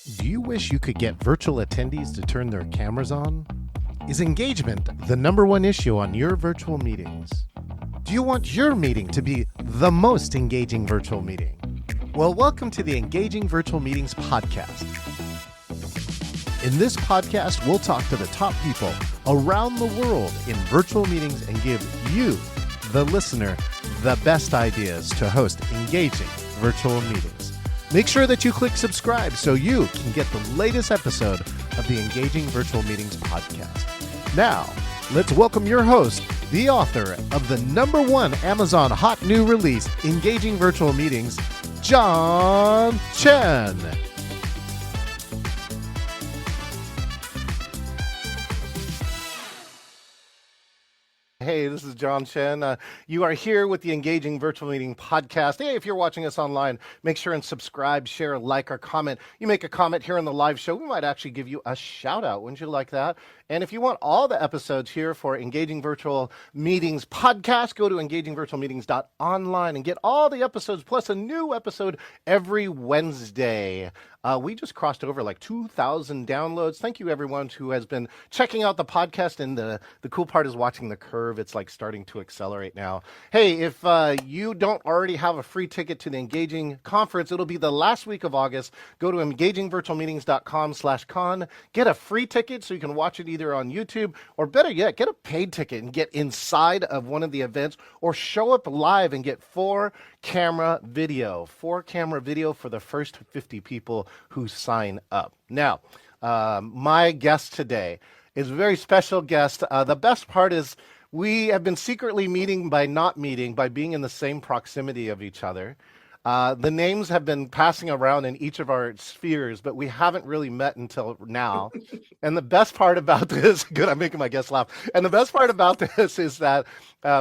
Do you wish you could get virtual attendees to turn their cameras on? Is engagement the number one issue on your virtual meetings? Do you want your meeting to be the most engaging virtual meeting? Well, welcome to the Engaging Virtual Meetings podcast. In this podcast, we'll talk to the top people around the world in virtual meetings and give you, the listener, the best ideas to host engaging virtual meetings. Make sure that you click subscribe so you can get the latest episode of the Engaging Virtual Meetings podcast. Now, let's welcome your host, the author of the #1 Amazon hot new release, Engaging Virtual Meetings, John Chen. Hey, this is John Chen. You are here with the Engaging Virtual Meeting podcast. Hey, if you're watching us online, make sure and subscribe, share, like, or comment. You make a comment here on the live show, we might actually give you a shout out. Wouldn't you like that? And if you want all the episodes here for Engaging Virtual Meetings podcast, go to engagingvirtualmeetings.online and get all the episodes plus a new episode every Wednesday. We just crossed over like 2,000 downloads. Thank you, everyone who has been checking out the podcast. And the cool part is watching the curve. It's like starting to accelerate now. Hey, if you don't already have a free ticket to the Engaging Conference, it'll be the last week of August. Go to engagingvirtualmeetings.com/con. Get a free ticket so you can watch it either on YouTube or better yet, get a paid ticket and get inside of one of the events or show up live and get 4-camera video for the first 50 people who sign up. Now, my guest today is a very special guest. The best part is we have been secretly meeting by not meeting, by being in the same proximity of each other. The names have been passing around in each of our spheres, but we haven't really met until now. And the best part about this, good, I'm making my guests laugh. And the best part about this is that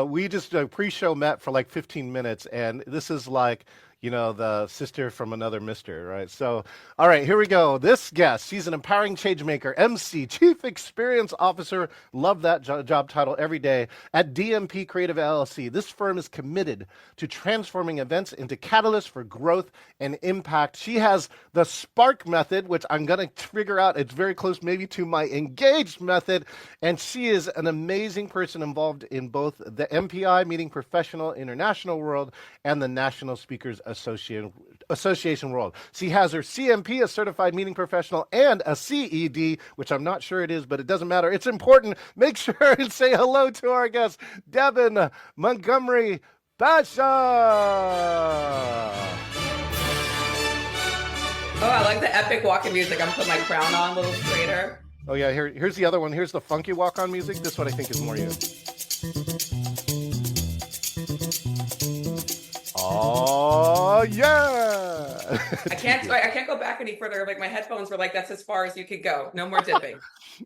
we just pre-show met for like 15 minutes, and this is like, you know, the sister from another mister, right? So, all right, here we go. This guest, she's an empowering changemaker, Emcee, Chief Experience Officer, love that job title every day, at DMP Creative LLC. This firm is committed to transforming events into catalysts for growth and impact. She has the Spark method, which I'm going to figure out. It's very close maybe to my Engaged method. And she is an amazing person involved in both the MPI, meaning Professional International World, and the National Speakers Association world. She has her CMP, a Certified Meeting Professional, and a CED, which I'm not sure it is, but it doesn't matter. It's important. Make sure and say hello to our guest, Devon Montgomery Pasha. Oh, I like the epic walk-in music. I'm putting my crown on a little straighter. Oh yeah, here's the other one. Here's the funky walk-on music. This one I think is more you. Oh yeah! I can't go back any further. Like my headphones were like, that's as far as you could go. No more dipping.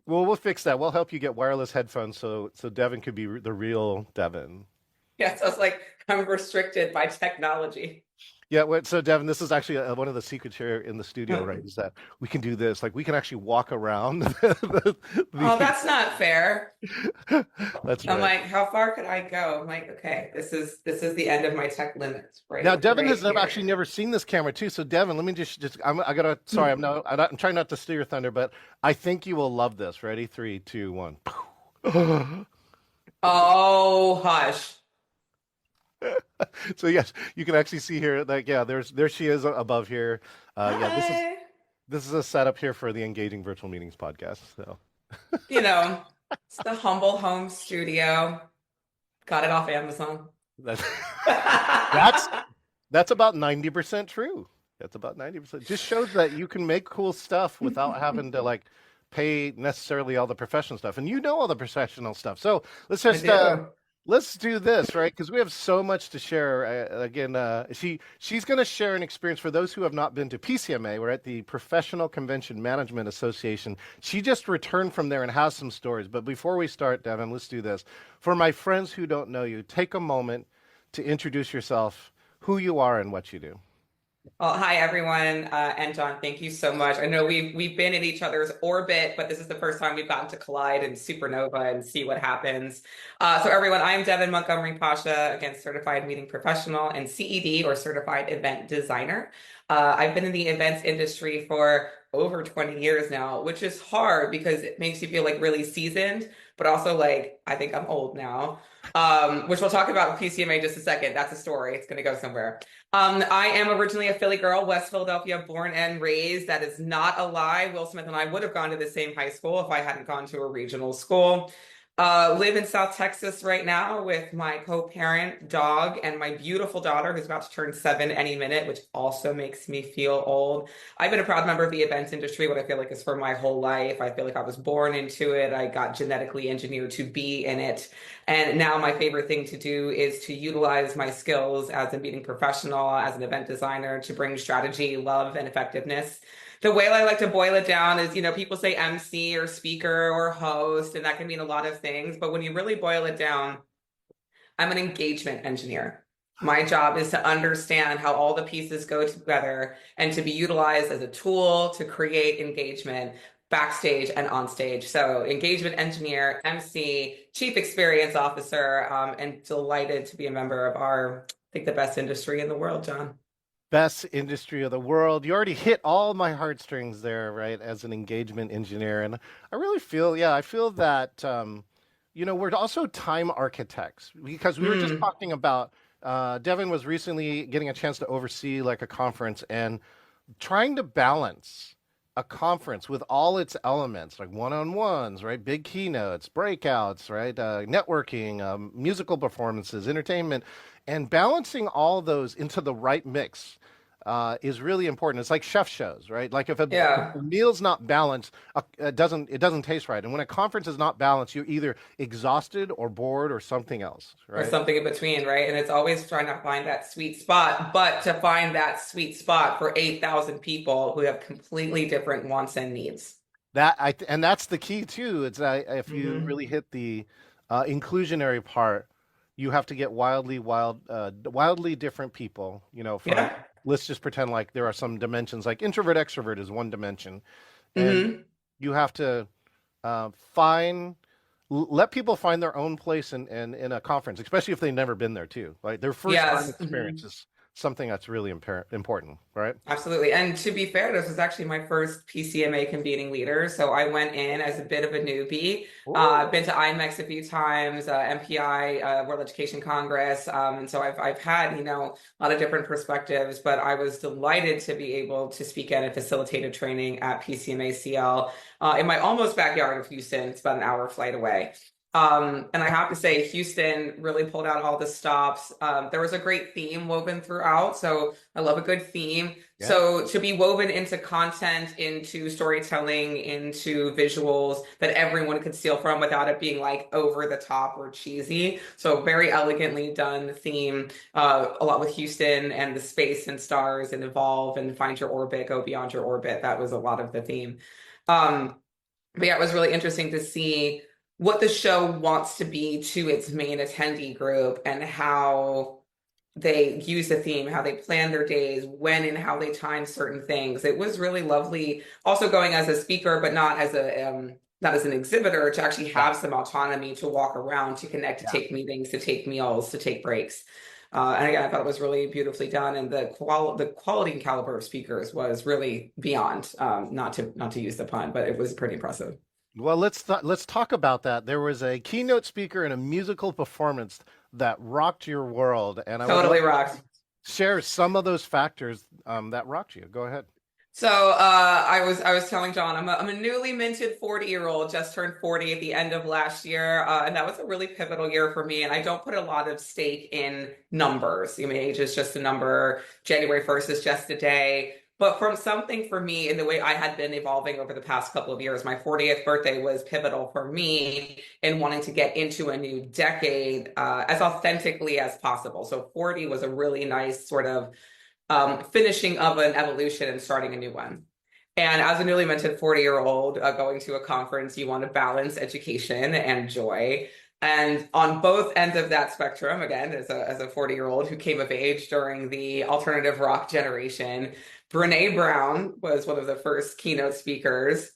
Well, we'll fix that. We'll help you get wireless headphones so Devon could be the real Devon. Yes, I was like, I'm restricted by technology. Yeah, so Devon, this is actually one of the secrets here in the studio, right? Is that we can do this. Like we can actually walk around. Oh, that's not fair. That's right. I'm like, how far could I go? I'm like, okay, this is the end of my tech limits. Right now, Devon right has actually never seen this camera too. So Devon, let me I'm trying not to steal your thunder, but I think you will love this. Ready? 3, 2, 1. Oh, hush. So yes, you can actually see here, like, yeah, there she is above here. Yeah, this is a setup here for the Engaging Virtual Meetings podcast. So, you know, it's the humble home studio. Got it off Amazon. That's about 90% true. That's about 90%. Just shows that you can make cool stuff without having to like pay necessarily all the professional stuff, and you know all the professional stuff. So let's just. Let's do this, right? Because we have so much to share. Again, she's going to share an experience for those who have not been to PCMA. We're at the Professional Convention Management Association. She just returned from there and has some stories. But before we start, Devon, let's do this. For my friends who don't know you, take a moment to introduce yourself, who you are, and what you do. Well, hi everyone, and John, thank you so much. I know we've been in each other's orbit, but this is the first time we've gotten to collide in supernova and see what happens. So everyone, I am Devon Montgomery Pasha, again, certified meeting professional and CED or certified event designer. I've been in the events industry for over 20 years now, which is hard because it makes you feel like really seasoned, but also like I think I'm old now. Which we'll talk about with PCMA in just a second. That's a story. It's going to go somewhere. I am originally a Philly girl, West Philadelphia, born and raised. That is not a lie. Will Smith and I would have gone to the same high school if I hadn't gone to a regional school. Live in South Texas right now with my co-parent, dog, and my beautiful daughter who's about to turn 7 any minute, which also makes me feel old. I've been a proud member of the events industry, what I feel like is for my whole life. I feel like I was born into it. I got genetically engineered to be in it. And now my favorite thing to do is to utilize my skills as a meeting professional, as an event designer, to bring strategy, love, and effectiveness. The way I like to boil it down is, people say MC or speaker or host, and that can mean a lot of things. But when you really boil it down, I'm an engagement engineer. My job is to understand how all the pieces go together and to be utilized as a tool to create engagement backstage and on stage. So engagement engineer, MC, chief experience officer, and delighted to be a member of I think the best industry in the world, John. Best industry of the world. You already hit all my heartstrings there, right? As an engagement engineer, and I really feel, yeah, I feel that we're also time architects because we were just Mm, talking about. Devin was recently getting a chance to oversee like a conference and trying to balance a conference with all its elements, like one-on-ones, right? Big keynotes, breakouts, right? Networking, musical performances, entertainment, and balancing all those into the right mix is really important. It's like chef shows, right? Like if yeah. a meal's not balanced, it doesn't taste right. And when a conference is not balanced, you're either exhausted or bored or something else, Or right? something in between, right? And it's always trying to find that sweet spot. But to find that sweet spot for 8,000 people who have completely different wants and needs. And that's the key too. It's if you Hmm. really hit the inclusionary part, you have to get wildly different people. From Yeah. let's just pretend like there are some dimensions, like introvert extrovert is one dimension, and Hmm. you have to find let people find their own place in a conference, especially if they've never been there too. Like their first time Yes. experience is something that's really important, right? Absolutely. And to be fair, this was actually my first PCMA convening leader. So I went in as a bit of a newbie. I've been to IMEX a few times, MPI, World Education Congress. And so I've had, a lot of different perspectives, but I was delighted to be able to speak at a facilitated training at PCMA CL in my almost backyard of Houston. It's about an hour flight away. And I have to say, Houston really pulled out all the stops. There was a great theme woven throughout. So I love a good theme. Yeah. So to be woven into content, into storytelling, into visuals that everyone could steal from without it being like over the top or cheesy. So very elegantly done theme, a lot with Houston and the space and stars and evolve and find your orbit, go beyond your orbit. That was a lot of the theme. Um, but yeah, it was really interesting to see what the show wants to be to its main attendee group and how they use the theme, how they plan their days, when and how they time certain things. It was really lovely. Also going as a speaker, but not as an exhibitor, to actually Yeah. have some autonomy to walk around, to connect, to Yeah. take meetings, to take meals, to take breaks. And again, I thought it was really beautifully done, and the quality and caliber of speakers was really beyond. Not to use the pun, but it was pretty impressive. Well, let's talk about that. There was a keynote speaker and a musical performance that rocked your world, and I would love Totally to rocked. share some of those factors that rocked you. Go ahead. So I was telling John I'm a newly minted 40-year-old, just turned 40 at the end of last year, and that was a really pivotal year for me. And I don't put a lot of stake in numbers. I mean, age is just a number. January 1st is just a day. But from something for me in the way I had been evolving over the past couple of years, my 40th birthday was pivotal for me in wanting to get into a new decade as authentically as possible. So 40 was a really nice sort of finishing of an evolution and starting a new one. And as a newly minted 40-year-old going to a conference, you want to balance education and joy. And on both ends of that spectrum, again, as a 40-year-old who came of age during the alternative rock generation, Brene Brown was one of the first keynote speakers.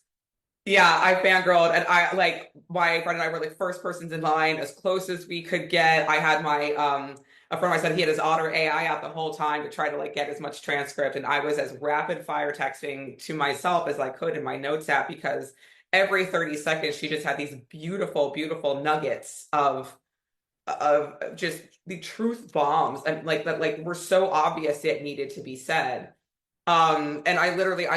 Yeah, I fangirled, and I like my friend and I were like first persons in line, as close as we could get. I had my a friend of mine said he had his Otter AI out the whole time to try to like get as much transcript, and I was as rapid fire texting to myself as I could in my notes app because every 30 seconds she just had these beautiful, beautiful nuggets of just the truth bombs and like that like were so obvious it needed to be said. And I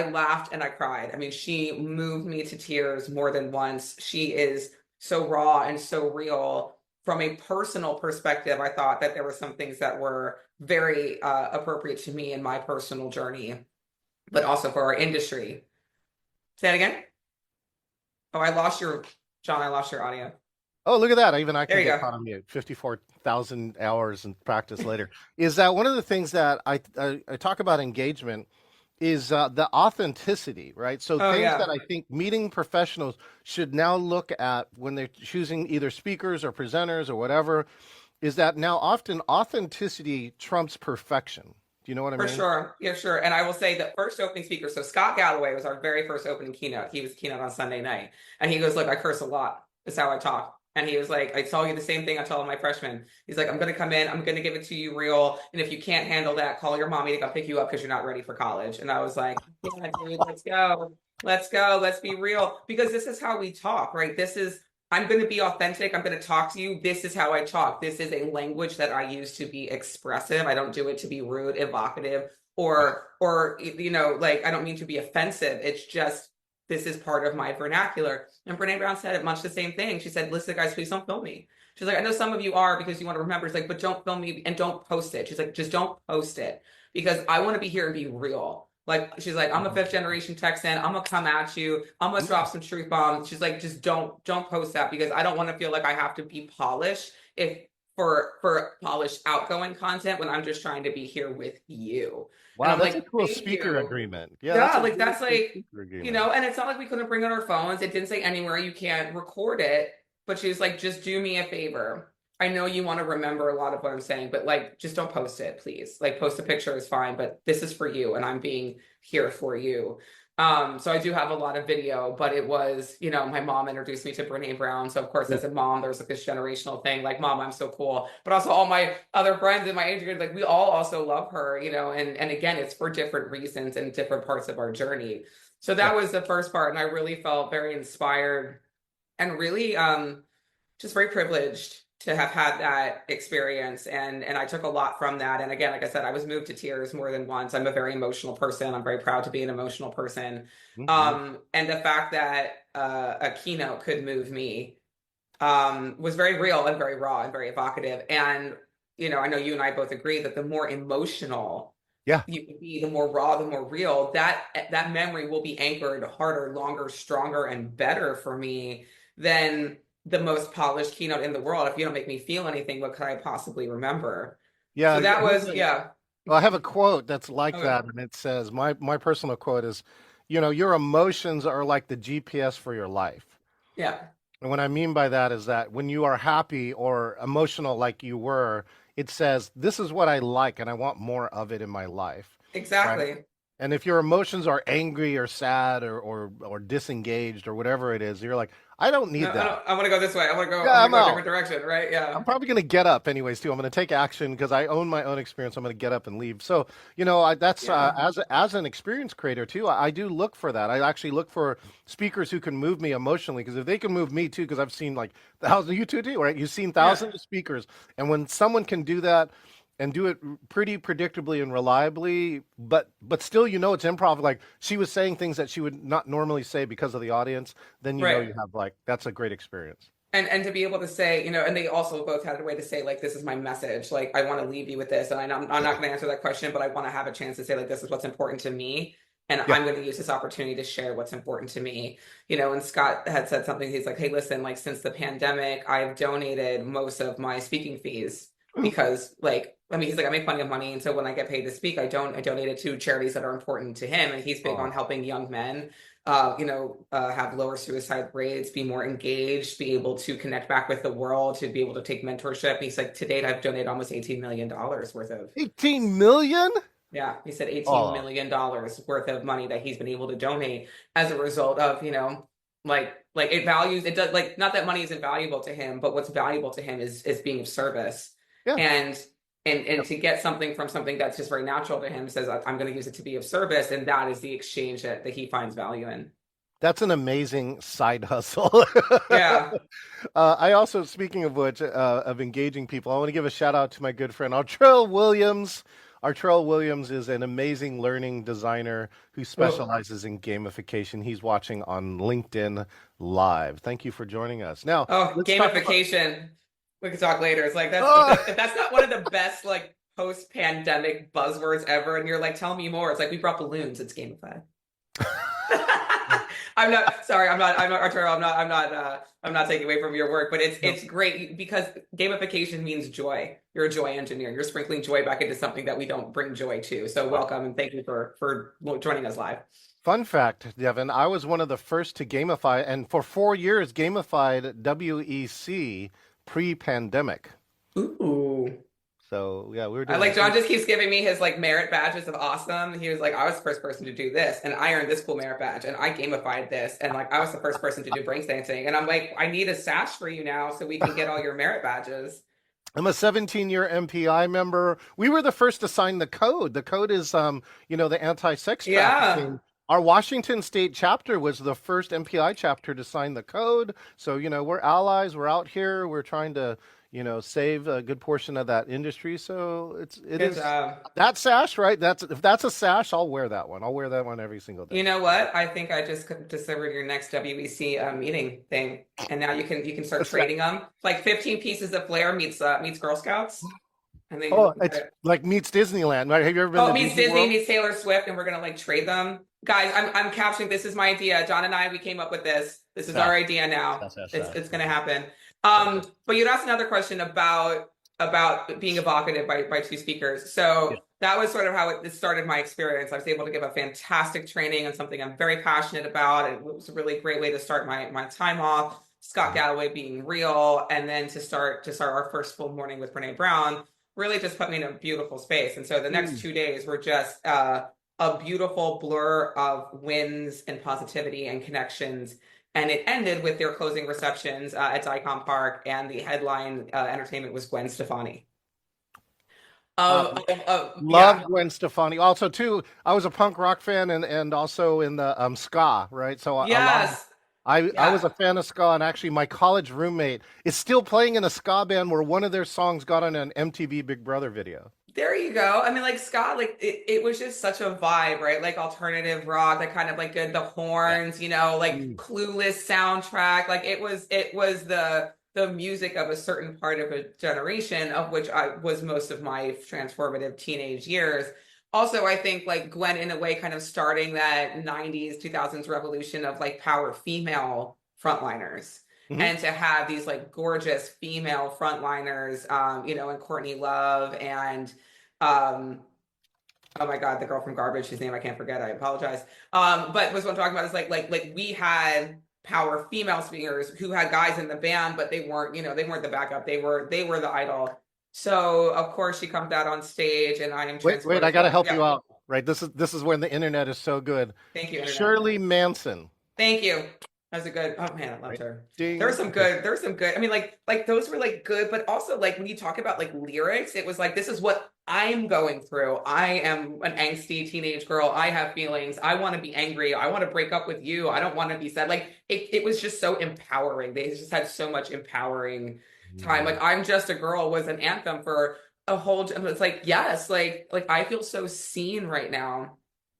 laughed and I cried. I mean, she moved me to tears more than once. She is so raw and so real. From a personal perspective, I thought that there were some things that were very appropriate to me in my personal journey, but also for our industry. Say that again? Oh, John, I lost your audio. Oh, look at that. Even I There can you get go. caught on mute. 54,000 hours and practice later. Is that one of the things that I talk about engagement is the authenticity, right? So Oh, things that yeah, I think meeting professionals should now look at when they're choosing either speakers or presenters or whatever, is that now often authenticity trumps perfection. Do you know what I for mean? sure. Yeah, sure. And I will say the first opening speaker, so Scott Galloway was our very first opening keynote. He was keynote on Sunday night. And he goes, look, I curse a lot. That's how I talk. And he was like, I tell you the same thing I tell my freshmen. He's like, I'm going to come in, I'm going to give it to you real. And if you can't handle that, call your mommy to come pick you up because you're not ready for college. And I was like, yeah, dude, let's go. Let's go. Let's be real. Because this is how we talk, right? I'm going to be authentic. I'm going to talk to you. This is how I talk. This is a language that I use to be expressive. I don't do it to be rude, evocative, or like I don't mean to be offensive. It's just this is part of my vernacular. And Brene Brown said it much the same thing. She said, listen, guys, please don't film me. She's like, I know some of you are because you want to remember. It's like, but don't film me and don't post it. She's like, just don't post it because I want to be here and be real. Like, she's like, I'm a fifth generation Texan. I'm gonna come at you. I'm gonna drop some truth bombs. She's like, just don't post that because I don't want to feel like I have to be polished if for polished outgoing content when I'm just trying to be here with you. And Wow, I'm that's a like, cool thank speaker you. agreement. Yeah, that's Yeah, a like really that's cool like, speaker agreement. and it's not like we couldn't bring out our phones. It didn't say anywhere you can't record it, but she was like, just do me a favor. I know you want to remember a lot of what I'm saying, but like, just don't post it, please. Like, post a picture is fine, but this is for you, and I'm being here for you. So I do have a lot of video, but it was, my mom introduced me to Brene Brown. So of course, as a mom, there's like this generational thing, like, mom, I'm so cool. But also all my other friends in my age group, like we all also love her, and again, it's for different reasons and different parts of our journey. So Yeah. that was the first part, and I really felt very inspired and really just very privileged to have had that experience, and I took a lot from that. And again, like I said, I was moved to tears more than once. I'm a very emotional person. I'm very proud to be an emotional person. Mhm. And the fact that a keynote could move me was very real and very raw and very evocative. And I know you and I both agree that the more emotional Yeah. you can be, the more raw, the more real, that memory will be anchored harder, longer, stronger, and better for me than the most polished keynote in the world. If you don't make me feel anything, what could I possibly remember? So Yeah. that was, yeah. Well, I have a quote that's like Okay. that, and it says, my personal quote is, your emotions are like the GPS for your life. Yeah, And what I mean by that is that when you are happy or emotional like you were, it says, this is what I like and I want more of it in my life. Right. exactly. And if your emotions are angry or sad or disengaged or whatever it is, you're like, I don't No, need I that. don't, I want to go this way. I Yeah, want to I'm go a different out. direction, right? I'm Yeah. probably going to get up anyways too. I'm going to take action because I own my own experience. I'm going to get up and leave. So, that's Yeah. as an experience creator too. I do look for that. I actually look for speakers who can move me emotionally because if they can move me too, because I've seen like thousands, you too, right? You've seen Yeah. thousands of speakers, and when someone can do that and do it pretty predictably and reliably, but still, it's improv. Like she was saying things that she would not normally say because of the audience. Then Right. you have like that's a great experience. And to be able to say, and they also both had a way to say, like, this is my message. Like, I want to leave you with this. And I'm not going to answer that question, but I want to have a chance to say, like, this is what's important to me. And Yeah. I'm going to use this opportunity to share what's important to me. And Scott had said something. He's like, hey, listen, like, since the pandemic, I've donated most of my speaking fees because, like, I mean, he's like, I make plenty of money. And so when I get paid to speak, I donate it to charities that are important to him. And he's big on Oh, helping young men have lower suicide rates, be more engaged, be able to connect back with the world, to be able to take mentorship. He's like, to date, I've donated almost $18 million worth of. 18 million? Yeah, he said $18 Oh, million worth of money that he's been able to donate as a result of, like it values, it does, like, not that money isn't valuable to him, but what's valuable to him is being of service. yeah. And to get something from something that's just very natural to him, says, I'm going to use it to be of service, and that is the exchange that he finds value in. That's an amazing side hustle. Yeah. I also, speaking of which, of engaging people, I want to give a shout out to my good friend Artrell Williams. Artrell Williams is an amazing learning designer who specializes in gamification. He's watching on LinkedIn Live. Thank you for joining us. Now, Gamification. We can talk later. It's like, if that's not one of the best like post-pandemic buzzwords ever, and you're like, tell me more. It's like, we brought balloons. It's gamified. I'm not sorry. I'm not Arturo. I'm not taking away from your work, but it's great because gamification means joy. You're a joy engineer. You're sprinkling joy back into something that we don't bring joy to. So welcome and thank you for joining us live. Fun fact, Devon, I was one of the first to gamify, and for 4 years gamified WEC pre-pandemic. Ooh. So yeah, we were doing. I like John just keeps giving me his like merit badges of awesome. He was like, I was the first person to do this, and I earned this cool merit badge, and I gamified this, and like I was the first person to do breakdancing, and I'm like, I need a sash for you now so we can get all your merit badges. I'm a 17-year MPI member. We were the first to sign the code. The code is, the anti-sex trafficking. Yeah. Our Washington State chapter was the first MPI chapter to sign the code. So, we're allies. We're out here. We're trying to, save a good portion of that industry. So it is that sash, right? If that's a sash, I'll wear that one. I'll wear that one every single day. You know what? I think I just discovered your next WEC meeting thing, and now you can start trading them. Like 15 pieces of Flair meets Girl Scouts. And then it's like meets Disneyland, right? Have you ever been? Oh, meets Disney, meets Taylor Swift, and we're gonna like trade them, guys. I'm capturing. This is my idea. John and I, we came up with this. This is our idea now. It's gonna happen. But you'd asked another question about being evocative by two speakers. So that was sort of how it started my experience. I was able to give a fantastic training on something I'm very passionate about. It was a really great way to start my time off. Scott Galloway being real, and then to start our first full morning with Brene Brown really just put me in a beautiful space. And so the next 2 days were just a beautiful blur of wins and positivity and connections. And it ended with their closing receptions at Dicom Park, and the headline entertainment was Gwen Stefani. Love Gwen Stefani. Also, too, I was a punk rock fan and also in the ska, right? So yes. I was a fan of ska, and actually my college roommate is still playing in a ska band where one of their songs got on an MTV Big Brother video. There you go. I mean, like ska, like it was just such a vibe, right? Like alternative rock, that kind of like the horns, Clueless soundtrack. Like it was the music of a certain part of a generation, of which I was most of my transformative teenage years. Also, I think like Gwen, in a way, kind of starting that 90s, 2000s revolution of like power female frontliners. Mm-hmm. And to have these like gorgeous female frontliners, and Courtney Love and, oh my God, the girl from Garbage, whose name I can't forget. I apologize. But what I'm talking about is like we had power female speakers who had guys in the band, but they weren't the backup. They were the idol. So of course she comes out on stage, and I am wait, I got to help you out. Right, this is when the internet is so good. Thank you, internet. Shirley Manson. Thank you. That's a good. Oh man, I loved her. There was some good. I mean, like those were like good, but also like when you talk about like lyrics, it was like, this is what I'm going through. I am an angsty teenage girl. I have feelings. I want to be angry. I want to break up with you. I don't want to be sad. Like it was just so empowering. They just had so much empowering time. Like I'm Just a Girl was an anthem for a whole. It's like, yes, like I feel so seen right now.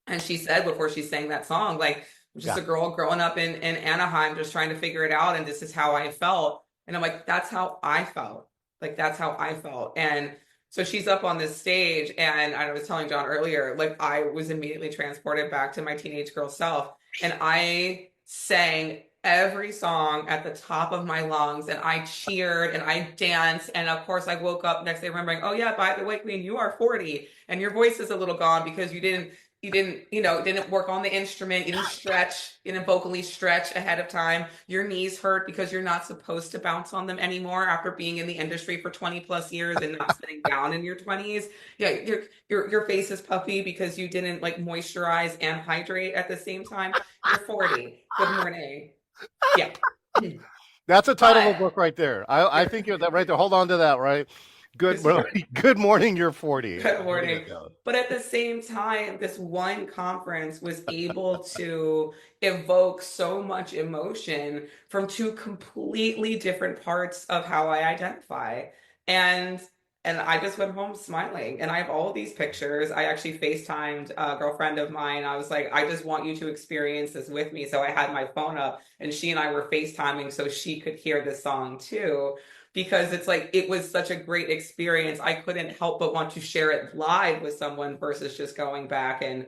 And she said before she sang that song, like, just a girl growing up in Anaheim, just trying to figure it out, and this is how I felt. And I'm like, that's how I felt. Like that's how I felt. And so she's up on this stage, and I was telling John earlier, like I was immediately transported back to my teenage girl self, and I sang every song at the top of my lungs, and I cheered and I danced. And of course I woke up next day remembering, oh yeah, by the way, Queen, you are 40 and your voice is a little gone because you didn't didn't work on the instrument, you didn't stretch, you didn't vocally stretch ahead of time. Your knees hurt because you're not supposed to bounce on them anymore after being in the industry for 20 plus years and not sitting down in your 20s. Yeah, your face is puffy because you didn't like moisturize and hydrate at the same time. You're 40. Good morning. Yeah. That's a title of a But book right there. I think you're that right there. Hold on to that, right? Good morning. Good morning. You're 40. Good morning. But at the same time, this one conference was able to evoke so much emotion from two completely different parts of how I identify. And I just went home smiling. And I have all of these pictures. I actually FaceTimed a girlfriend of mine. I was like, I just want you to experience this with me. So I had my phone up and she and I were FaceTiming so she could hear the song too, because it's like it was such a great experience. I couldn't help but want to share it live with someone versus just going back. And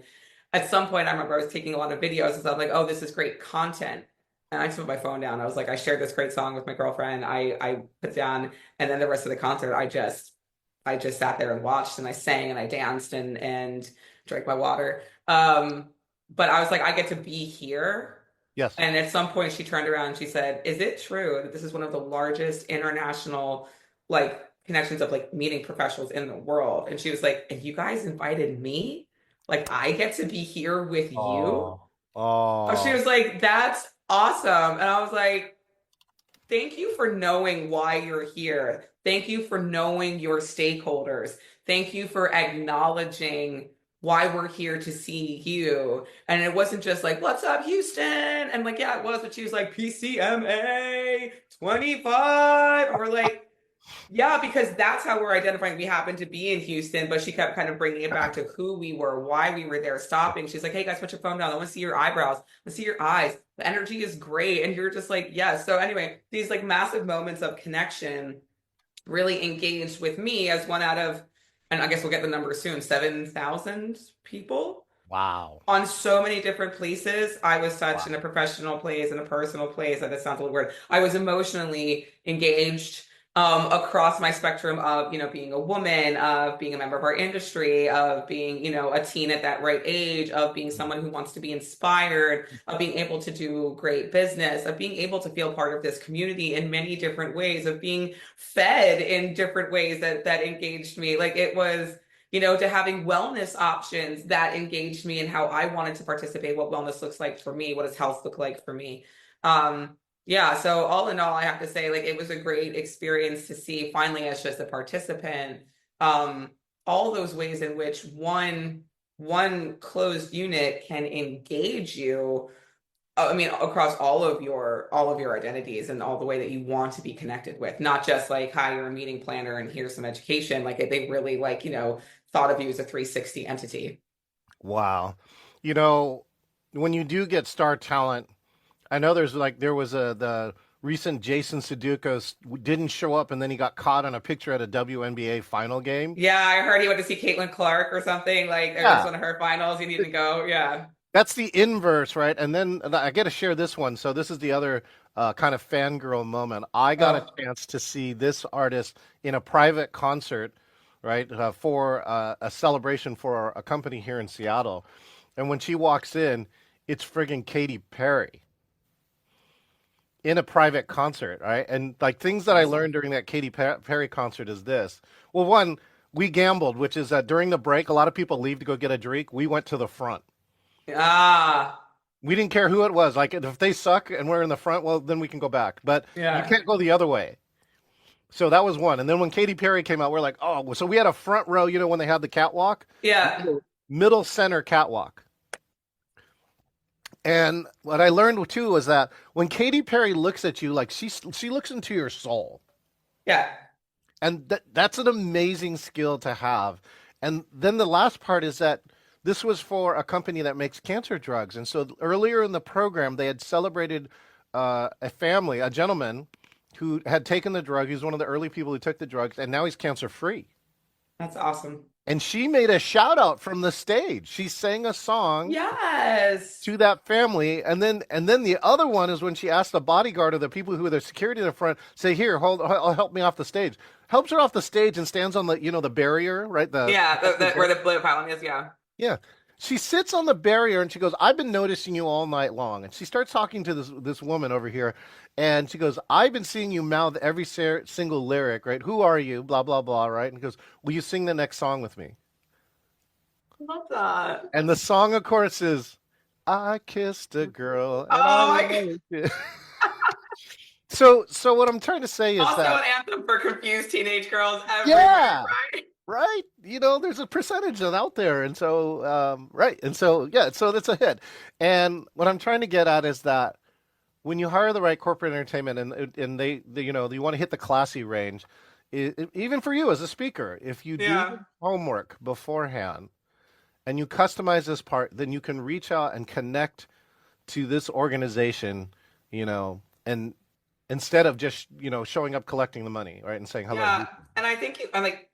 at some point, I remember I was taking a lot of videos and so I'm like, oh, this is great content. And I just put my phone down. I was like, I shared this great song with my girlfriend. I put down, and then the rest of the concert, I just sat there and watched, and I sang and I danced and drank my water. But I was like, I get to be here. Yes. And at some point she turned around and she said, is it true that this is one of the largest international like connections of like meeting professionals in the world? And she was like, and you guys invited me? Like I get to be here with you? Oh. She was like, that's awesome. And I was like, thank you for knowing why you're here. Thank you for knowing your stakeholders. Thank you for acknowledging why we're here to see you. And it wasn't just like, what's up, Houston? And like, yeah, it was, but she was like, PCMA 25. And we're like, yeah, because that's how we're identifying. We happen to be in Houston, but she kept kind of bringing it back to who we were, why we were there, stopping. She's like, hey guys, put your phone down. I want to see your eyebrows. I want to see your eyes. The energy is great. And you're just like, yes. So anyway, these like massive moments of connection really engaged with me as one out of, and I guess we'll get the number soon, 7,000 people. Wow. On so many different places. I was touched in a professional place, in a personal place. That sounds a little weird. I was emotionally engaged across my spectrum of, being a woman, of being a member of our industry, of being, a teen at that right age, of being someone who wants to be inspired, of being able to do great business, of being able to feel part of this community in many different ways, of being fed in different ways that engaged me. Like it was, to having wellness options that engaged me in how I wanted to participate, what wellness looks like for me, what does health look like for me. Yeah, so all in all, I have to say, like, it was a great experience to see finally as just a participant, all those ways in which one closed unit can engage you. I mean, across all of your identities and all the way that you want to be connected with, not just like, hi, you're a meeting planner and here's some education. Like they really like, thought of you as a 360 entity. Wow. When you do get star talent, I know there was the recent Jason Sudeikis didn't show up and then he got caught on a picture at a WNBA final game. Yeah, I heard he went to see Caitlin Clark or something. Like it was one of her finals. He didn't go. Yeah. That's the inverse, right? And then I get to share this one. So this is the other kind of fangirl moment. I got a chance to see this artist in a private concert, right, for a celebration for a company here in Seattle. And when she walks in, it's friggin' Katy Perry in a private concert, right? And like things that I learned during that Katy Perry concert is this. Well, one, we gambled, which is that during the break, a lot of people leave to go get a drink. We went to the front. We didn't care who it was. Like if they suck and we're in the front, well, then we can go back. But you can't go the other way. So that was one. And then when Katy Perry came out, we're like, oh, so we had a front row, when they had the catwalk? Yeah. Middle center catwalk. And what I learned too was that when Katy Perry looks at you, like she looks into your soul. Yeah. And that's an amazing skill to have. And then the last part is that this was for a company that makes cancer drugs. And so earlier in the program, they had celebrated a gentleman who had taken the drug. He was one of the early people who took the drugs, and now he's cancer free. That's awesome. And she made a shout out from the stage. She sang a song to that family. And then the other one is when she asked the bodyguard or the people who were the security in the front, say, here, help me off the stage. Helps her off the stage and stands on the, the barrier, right? Where the pylon is. Yeah. Yeah. she sits on the barrier and she goes, "I've been noticing you all night long." And she starts talking to this woman over here, and she goes, "I've been seeing you mouth every single lyric, right? Who are you? Blah blah blah, right?" And he goes, "Will you sing the next song with me?" Love that. And the song, of course, is "I kissed a girl and I Oh my God. liked it." So what I'm trying to say is Also that, an anthem for confused teenage girls everywhere, yeah, right? right, there's a percentage of out there, and so right, and so yeah, so that's a hit. And what I'm trying to get at is that when you hire the right corporate entertainment, and they you want to hit the classy range, even for you as a speaker, if you do Yeah. the homework beforehand and you customize this part, then you can reach out and connect to this organization, and instead of just showing up collecting the money, right, and saying hello. Yeah. And I think I'm like,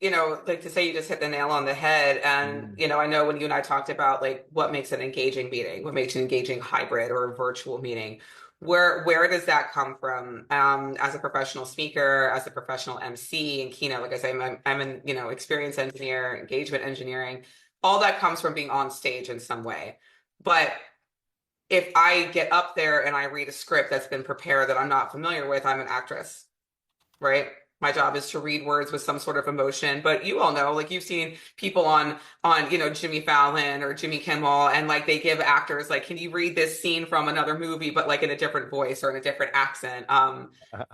like to say you just hit the nail on the head. And, Mm. I know when you and I talked about like what makes an engaging meeting, what makes an engaging hybrid or a virtual meeting, where does that come from? As a professional speaker, as a professional MC and keynote, like I say, I'm an, experience engineer, engagement engineering, all that comes from being on stage in some way. But if I get up there and I read a script that's been prepared that I'm not familiar with, I'm an actress, right? My job is to read words with some sort of emotion. But you all know, like you've seen people on Jimmy Fallon or Jimmy Kimmel, and like they give actors like, can you read this scene from another movie, but like in a different voice or in a different accent?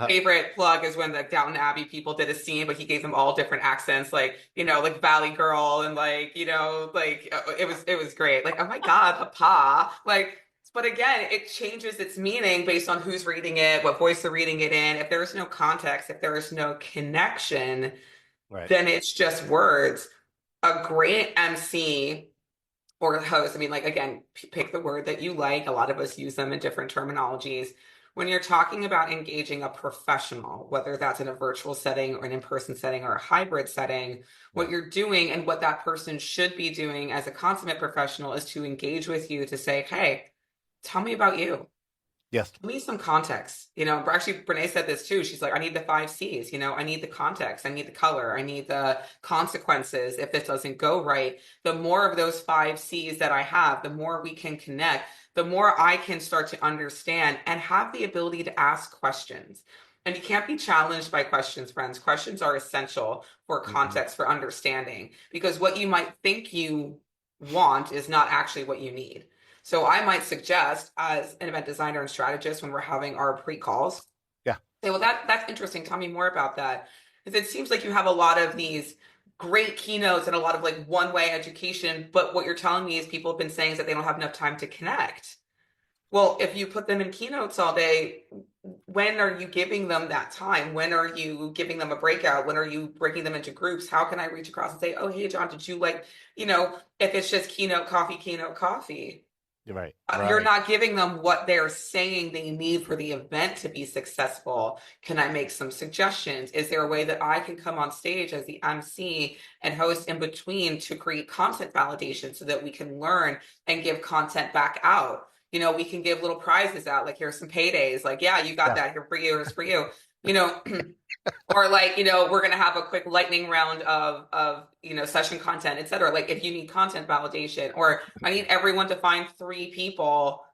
Favorite plug is when the Downton Abbey people did a scene, but he gave them all different accents, like like Valley Girl and like it was great. Like, oh my God, Papa, like. But again, it changes its meaning based on who's reading it, what voice they're reading it in. If there's no context, if there is no connection, Right. then it's just words. A great MC or host, I mean, like, again, pick the word that you like. A lot of us use them in different terminologies. When you're talking about engaging a professional, whether that's in a virtual setting or an in-person setting or a hybrid setting, Yeah. what you're doing and what that person should be doing as a consummate professional is to engage with you to say, hey, tell me about you. Yes. Give me some context. Actually, Brene said this too. She's like, I need the 5 C's. I need the context. I need the color. I need the consequences if this doesn't go right. The more of those 5 C's that I have, the more we can connect, the more I can start to understand and have the ability to ask questions. And you can't be challenged by questions, friends. Questions are essential for Hmm. context, for understanding, because what you might think you want is not actually what you need. So I might suggest as an event designer and strategist when we're having our pre-calls, Yeah. say, well, that's interesting. Tell me more about that. Because it seems like you have a lot of these great keynotes and a lot of like one-way education, but what you're telling me is people have been saying is that they don't have enough time to connect. Well, if you put them in keynotes all day, when are you giving them that time? When are you giving them a breakout? When are you breaking them into groups? How can I reach across and say, oh, hey, John, did you like, if it's just keynote coffee, You're right. you're Right. not giving them what they're saying they need for the event to be successful. Can I make some suggestions? Is there a way that I can come on stage as the MC and host in between to create content validation so that we can learn and give content back out? We can give little prizes out, like here's some paydays, like, yeah, you got Yeah. that here for you, here's for you. You know, or like we're going to have a quick lightning round of session content, etc. Like if you need content validation, or I need everyone to find 3 people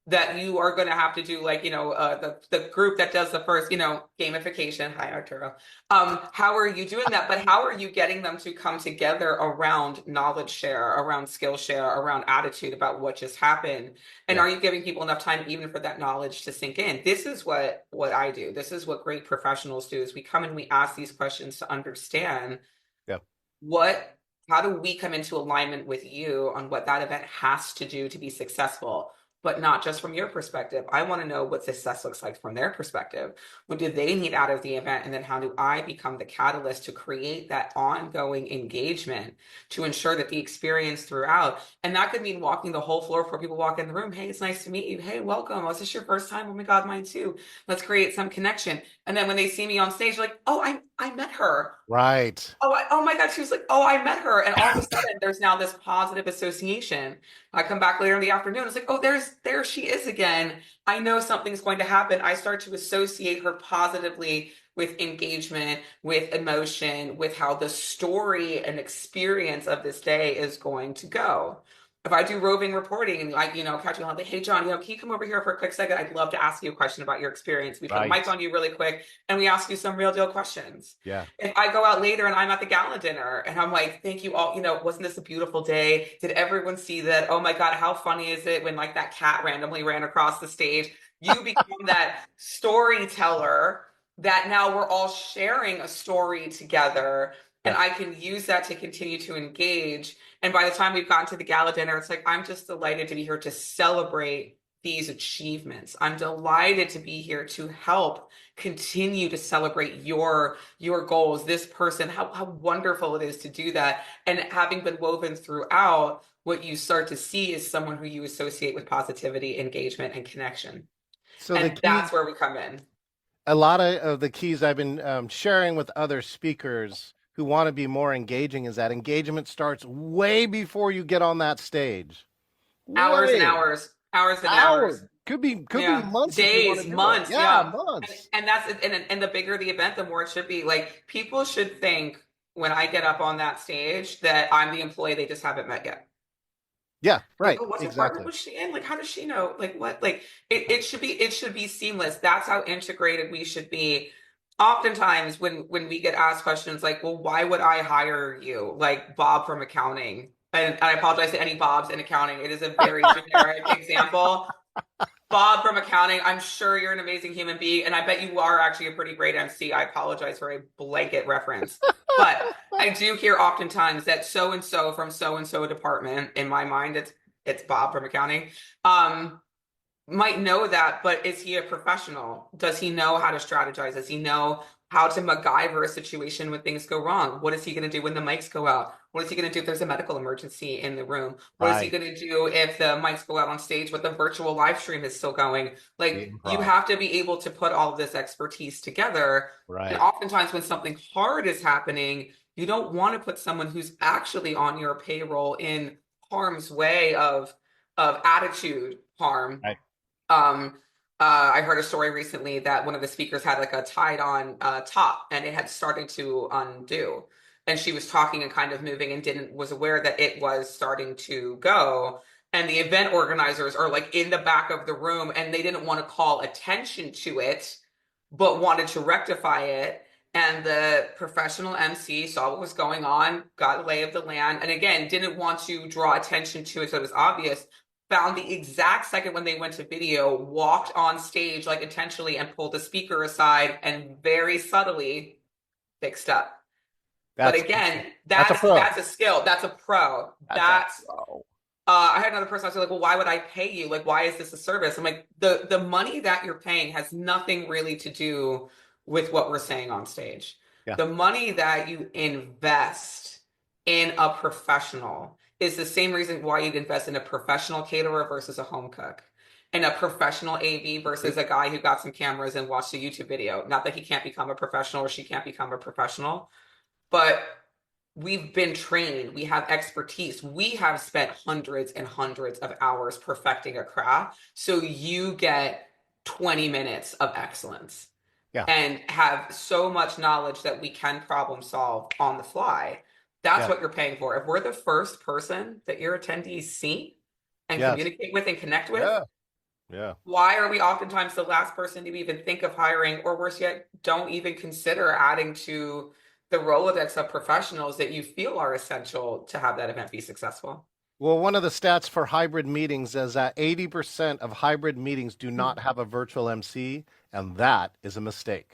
that you are going to have to do, like the group that does the first gamification. Hi, Arturo. How are you doing that? But how are you getting them to come together around knowledge share, around skill share, around attitude about what just happened? And Yeah. are you giving people enough time even for that knowledge to sink in? This is what I do. This is what great professionals do, is we come and we ask these questions to understand Yeah. what how do we come into alignment with you on what that event has to do to be successful, but not just from your perspective. I want to know what success looks like from their perspective. What do they need out of the event? And then how do I become the catalyst to create that ongoing engagement to ensure that the experience throughout, and that could mean walking the whole floor before people walk in the room. Hey, it's nice to meet you. Hey, welcome. Was this your first time? Oh my God, mine too. Let's create some connection. And then when they see me on stage, they're like, oh, I met her. Right. Oh my God, she was like, oh, I met her. And all of a sudden there's now this positive association. I come back later in the afternoon. It's like, oh, there she is again. I know something's going to happen. I start to associate her positively with engagement, with emotion, with how the story and experience of this day is going to go. If I do roving reporting and like, catch you on like, hey John, can you come over here for a quick second? I'd love to ask you a question about your experience. We put a Right. mic on you really quick and we ask you some real deal questions. Yeah. If I go out later and I'm at the gala dinner and I'm like, thank you all, wasn't this a beautiful day? Did everyone see that? Oh my God, how funny is it when like that cat randomly ran across the stage? You become that storyteller that now we're all sharing a story together. And Yes. I can use that to continue to engage. And by the time we've gotten to the gala dinner, it's like, I'm just delighted to be here to celebrate these achievements. I'm delighted to be here to help continue to celebrate your goals, this person, how wonderful it is to do that. And having been woven throughout, what you start to see is someone who you associate with positivity, engagement, and connection. So the And key, that's where we come in. a lot of the keys I've been sharing with other speakers who want to be more engaging is that engagement starts way before you get on that stage. Hours and Way. hours, hours and Hours. hours. Could be Yeah, months if you want days, to do it. months, Yeah, yeah. months. And that's and the bigger the event, the more it should be. Like people should think when I get up on that stage that I'm the employee they just haven't met yet. Yeah, Like, right. oh, what department Exactly. was she in? Like, how does she know? Like what? Like it should be seamless. That's how integrated we should be. Oftentimes when we get asked questions like, well, why would I hire you? Like Bob from accounting. And I apologize to any Bobs in accounting. It is a very generic example. Bob from accounting, I'm sure you're an amazing human being, and I bet you are actually a pretty great MC. I apologize for a blanket reference. But I do hear oftentimes that so and so from so and so department, in my mind, it's Bob from accounting, might know that, but is he a professional? Does he know how to strategize? Does he know how to MacGyver a situation when things go wrong? What is he going to do when the mics go out? What is he going to do if there's a medical emergency in the room? What is he Right. going to do if the mics go out on stage but the virtual live stream is still going? The Like you improv. have to be able to put all of this expertise together. And Right. oftentimes when something hard is happening, you don't want to put someone who's actually on your payroll in harm's way of attitude harm. Right. um I heard a story recently that one of the speakers had like a tied on top and it had started to undo. And she was talking and kind of moving and didn't was aware that it was starting to go. And the event organizers are like in the back of the room and they didn't want to call attention to it, but wanted to rectify it. And the professional MC saw what was going on, got a lay of the land, and again, didn't want to draw attention to it so it was obvious, found the exact second when they went to video, walked on stage like intentionally and pulled the speaker aside and very subtly fixed up. But That's again, that's a pro. that's a skill. That's a pro. That's a That's pro. I had another person I was like, well, why would I pay you? Like, why is this a service? I'm like, the money that you're paying has nothing really to do with what we're saying on stage. Yeah. The money that you invest in a professional is the same reason why you'd invest in a professional caterer versus a home cook, and a professional AV versus a guy who got some cameras and watched a YouTube video. Not that he can't become a professional or she can't become a professional, but we've been trained, we have expertise, we have spent hundreds and hundreds of hours perfecting a craft. So you get 20 minutes of excellence Yeah. and have so much knowledge that we can problem solve on the fly. That's Yeah. what you're paying for. If we're the first person that your attendees see and Yes. communicate with and connect with, Yeah. Yeah. why are we oftentimes the last person to even think of hiring, or worse yet, don't even consider adding to the Rolodex of professionals that you feel are essential to have that event be successful? Well, one of the stats for hybrid meetings is that 80% of hybrid meetings do not have a virtual MC, and that is a mistake.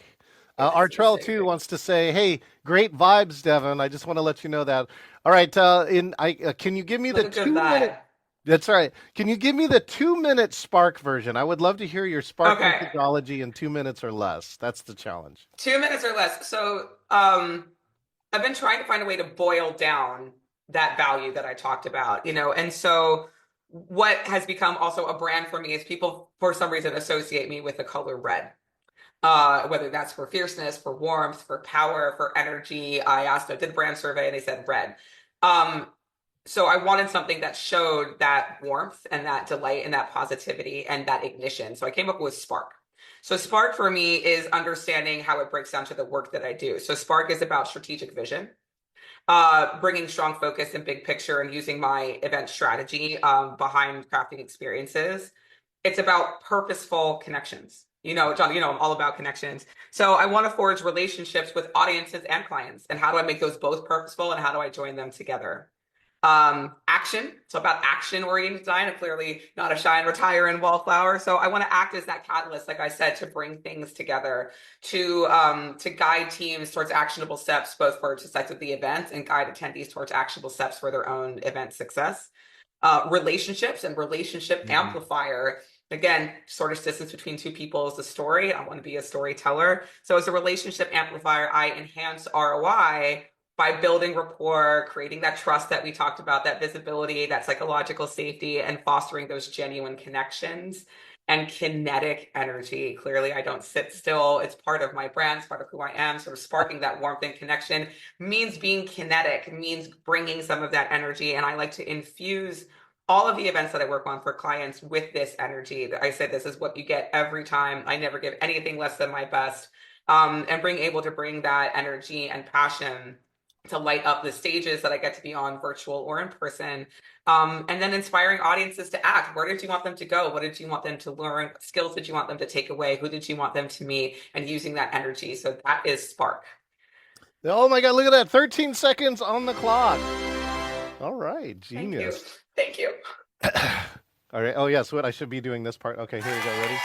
It is a Artrell mistake. too wants to say, "Hey, great vibes, Devon. I just want to let you know that." All right, can you give me the Look at 2 minute? that. That's right. Can you give me the 2 minute Spark version? I would love to hear your Spark Okay. methodology in 2 minutes or less. That's the challenge. 2 minutes or less. So I've been trying to find a way to boil down that value that I talked about, and so what has become also a brand for me is people for some reason associate me with the color red. Whether that's for fierceness, for warmth, for power, for energy. I did a brand survey and they said red. So I wanted something that showed that warmth and that delight and that positivity and that ignition. So I came up with spark. So Spark for me is understanding how it breaks down to the work that I do. So Spark is about strategic vision, bringing strong focus and big picture and using my event strategy behind crafting experiences. It's about purposeful connections. John, I'm all about connections. So I want to forge relationships with audiences and clients. And how do I make those both purposeful and how do I join them together? Action. So about action-oriented design. I'm clearly not a shine, retire, and wallflower. So I want to act as that catalyst, like I said, to bring things together, to guide teams towards actionable steps, both for success of the event and guide attendees towards actionable steps for their own event success. Relationships and relationship amplifier. Again, shortest distance between two people is a story. I want to be a storyteller. So as a relationship amplifier, I enhance ROI by building rapport, creating that trust that we talked about, that visibility, that psychological safety, and fostering those genuine connections and kinetic energy. Clearly, I don't sit still. It's part of my brand, it's part of who I am. Sort of sparking that warmth and connection means being kinetic, means bringing some of that energy. And I like to infuse all of the events that I work on for clients with this energy. I said this is what you get every time. I never give anything less than my best. And being able to bring that energy and passion to light up the stages that I get to be on, virtual or in person. And then inspiring audiences to act. Where did you want them to go? What did you want them to learn? What skills did you want them to take away? Who did you want them to meet? And using that energy. So that is Spark. Oh my God, look at that. 13 seconds on the clock. All right, genius. Thank you. All right. Oh, yes. What I should be doing this part. Okay, here we go. Ready?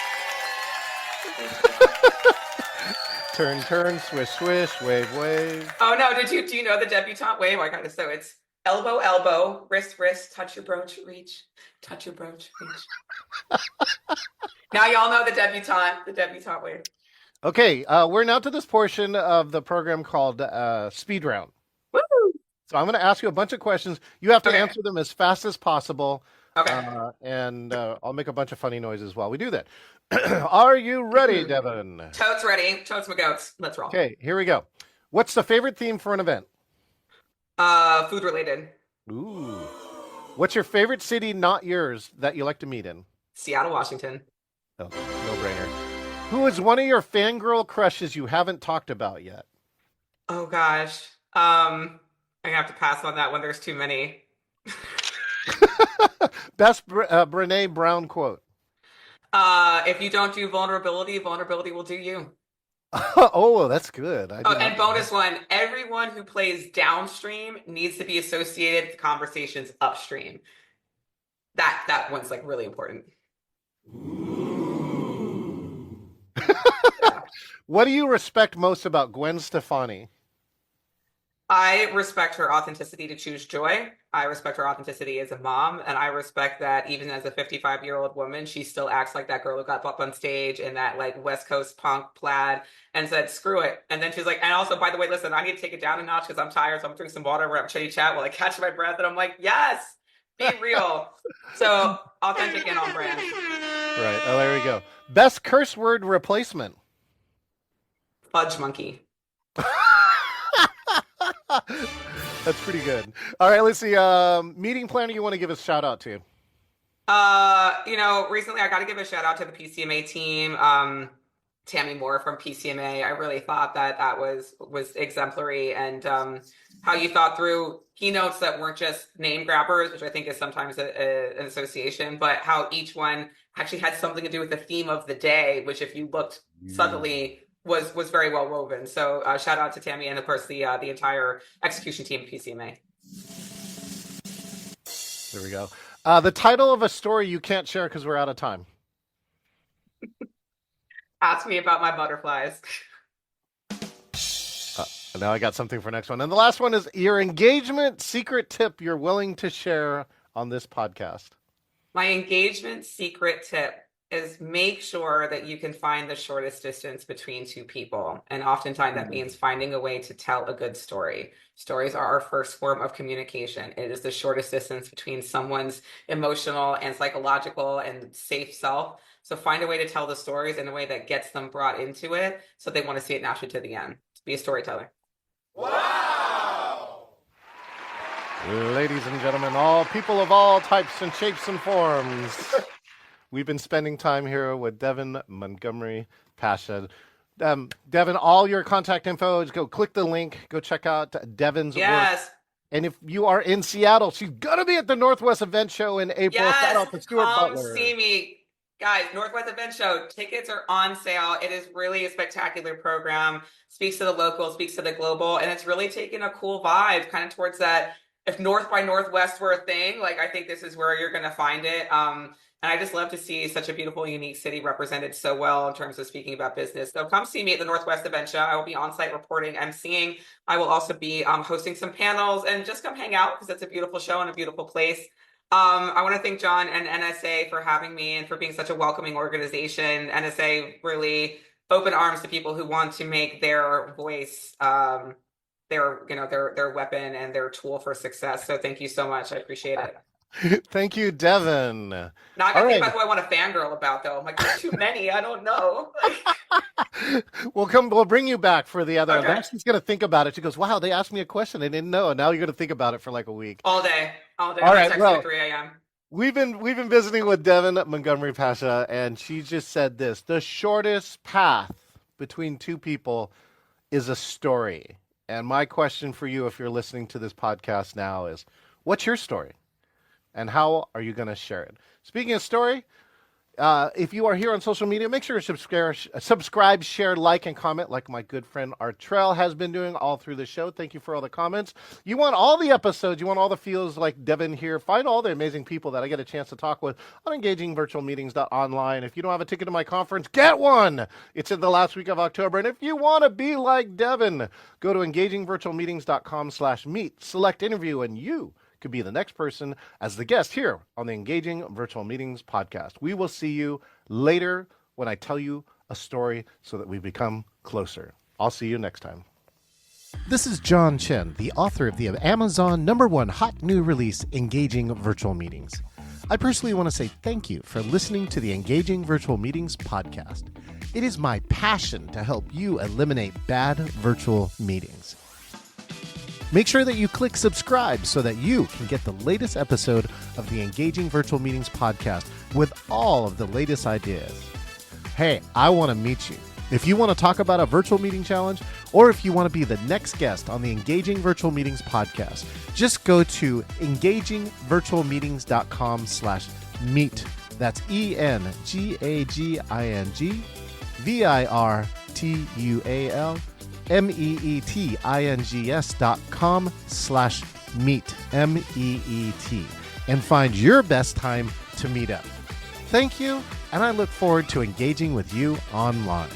Turn, turn, swish, swish, wave, wave. Oh no! Do you know the debutante wave? I got it. So it's elbow, elbow, wrist, wrist, touch your brooch, reach, touch your brooch, reach. Now y'all know the debutante wave. Okay, we're now to this portion of the program called Speed Round. Woo! So I'm going to ask you a bunch of questions. You have to answer them as fast as possible. Okay. And I'll make a bunch of funny noises while we do that. Are you ready, Devon? Totes ready. Totes my goats. Let's roll. Okay, here we go. What's the favorite theme for an event? Food related. Ooh. What's your favorite city, not yours, that you like to meet in? Seattle, Washington. Oh, no brainer. Who is one of your fangirl crushes you haven't talked about yet? Oh gosh. I'm gonna have to pass on that one. There's too many. Best Brene Brown quote. If you don't do vulnerability, vulnerability will do you. Oh, that's good. And bonus one, everyone who plays downstream needs to be associated with conversations upstream. That one's like really important. Yeah. What do you respect most about Gwen Stefani? I respect her authenticity to choose joy. I respect her authenticity as a mom. And I respect that even as a 55-year-old woman, she still acts like that girl who got up on stage in that like West Coast punk plaid and said, screw it. And then she's like, and also, by the way, listen, I need to take it down a notch because I'm tired. So I'm gonna drink some water. We're having chitty chat while I catch my breath. And I'm like, yes, be real. So authentic and on brand. Right. Oh, there we go. Best curse word replacement. Fudge monkey. That's pretty good. All right, let's see. Meeting planner you want to give a shout out to? Recently I got to give a shout out to the PCMA team. Tammy Moore from PCMA. I really thought that was exemplary, and how you thought through keynotes that weren't just name grabbers, which I think is sometimes an association, but how each one actually had something to do with the theme of the day, which if you looked subtly was very well woven. So shout out to Tammy and of course the entire execution team at PCMA. There we go. The title of a story you can't share because we're out of time. Ask me about my butterflies. Now I got something for next one. And the last one is your engagement secret tip you're willing to share on this podcast. My engagement secret tip is make sure that you can find the shortest distance between two people. And oftentimes that means finding a way to tell a good story. Stories are our first form of communication. It is the shortest distance between someone's emotional and psychological and safe self. So find a way to tell the stories in a way that gets them brought into it so they want to see it naturally to the end. Be a storyteller. Wow! Ladies and gentlemen, all people of all types and shapes and forms. We've been spending time here with Devon Montgomery Pasha. Devon, all your contact info, just go click the link, go check out Devon's work. Yes. And if you are in Seattle, she's going to be at the Northwest Event Show in April. Yes. Shout out to Stuart Come Butler. see me. Guys, Northwest Event Show, tickets are on sale. It is really a spectacular program. Speaks to the local, speaks to the global, and it's really taken a cool vibe kind of towards that. If North by Northwest were a thing, like I think this is where you're going to find it. And I just love to see such a beautiful, unique city represented so well in terms of speaking about business. So come see me at the Northwest Event Show. I will be on site reporting, emceeing. I will also be hosting some panels, and just come hang out because it's a beautiful show and a beautiful place. I want to thank John and NSA for having me and for being such a welcoming organization. NSA really open arms to people who want to make their voice their weapon and their tool for success. So thank you so much. I appreciate it. Thank you, Devon. Now I gotta think about who I want to fangirl about, though. I'm like, there's too many. I don't know. We'll bring you back for the other. Okay. Then she's gonna think about it. She goes, "Wow, they asked me a question. I didn't know." And now you're gonna think about it for like a week. All day. All right. Text Well, at 3 a.m. we've been visiting with Devon Montgomery Pasha, and she just said this: the shortest path between two people is a story. And my question for you, if you're listening to this podcast now, is, what's your story? And how are you going to share it? Speaking of story, if you are here on social media, make sure to subscribe, share, like, and comment like my good friend Artrell has been doing all through the show. Thank you for all the comments. You want all the episodes, you want all the feels like Devon here, find all the amazing people that I get a chance to talk with on engagingvirtualmeetings.online. If you don't have a ticket to my conference, get one. It's in the last week of October. And if you want to be like Devon, go to engagingvirtualmeetings.com/meet, select interview, and you could be the next person as the guest here on the Engaging Virtual Meetings podcast. We will see you later when I tell you a story so that we become closer. I'll see you next time. This is John Chen, the author of the Amazon #1 hot new release, Engaging Virtual Meetings. I personally want to say thank you for listening to the Engaging Virtual Meetings podcast. It is my passion to help you eliminate bad virtual meetings. Make sure that you click subscribe so that you can get the latest episode of the Engaging Virtual Meetings podcast with all of the latest ideas. Hey, I want to meet you. If you want to talk about a virtual meeting challenge, or if you want to be the next guest on the Engaging Virtual Meetings podcast, just go to engagingvirtualmeetings.com/meet. That's engagingvirtualmeetings.com/meet, MEET, and find your best time to meet up. Thank you, and I look forward to engaging with you online.